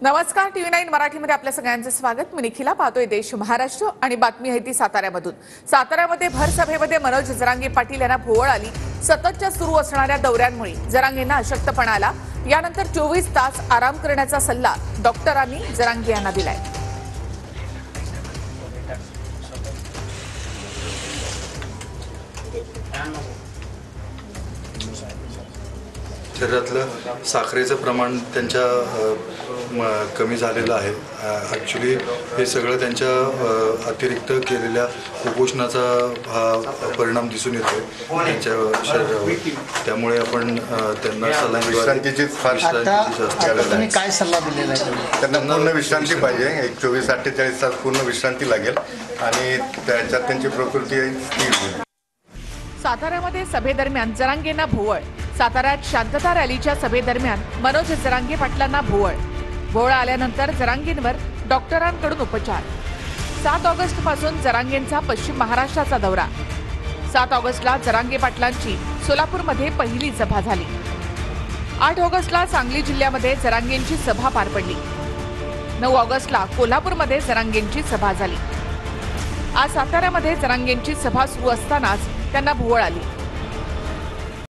नमस्कार, TV9 मराठीमध्ये आपल्या सगळ्यांचे स्वागत। मी निखिला, पाहतोय देश महाराष्ट्र आणि बातमी आहे ती साताऱ्यामधून। साताऱ्यामध्ये भर सभेमध्ये मनोज जरांगे पाटील यांना भोवळ आली। सततच्या सुरू असणाऱ्या दौऱ्यांमुळे जरांगेंना अशक्तपणा आला। यानंतर 24 तास आराम करण्याचा सल्ला डॉक्टरांनी जरांगे यांना दिलाय। शरीरातलं साखरेचं प्रमाण त्यांच्या कमी झालेलं आहे। ॲक्च्युली हे सगळं त्यांच्या अतिरिक्त केलेल्या कुपोषणाचा हा परिणाम दिसून येतोय त्यांच्या शरीरावर। त्यामुळे आपण त्यांना विश्रांतीची तुम्ही काय सल्ला दिलेला आहे? त्यांना पूर्ण विश्रांती पाहिजे। 24-48 तास पूर्ण विश्रांती लागेल आणि त्याच्यात त्यांची प्रकृती स्थिर होईल। साताऱ्यामध्ये सभेदरम्यान जरांगेंना भोवळ। साताऱ्यात शांतता रॅलीच्या सभेदरम्यान मनोज जरांगे पाटलांना भोवळ आल्यानंतर जरांगेंवर डॉक्टरांकडून उपचार। 7 ऑगस्ट पासून जरांगेंचा पश्चिम महाराष्ट्राचा दौरा। 7 ऑगस्टला जरांगे पाटलांची सोलापूरमध्ये पहिली सभा झाली। 8 ऑगस्टला सांगली जिल्ह्यामध्ये जरांगेंची सभा पार पडली। 9 ऑगस्टला कोल्हापूरमध्ये जरांगेंची सभा झाली। आज साताऱ्यामध्ये जरांगेंची सभा सुरू असतानाच त्यांना भोवळ आली।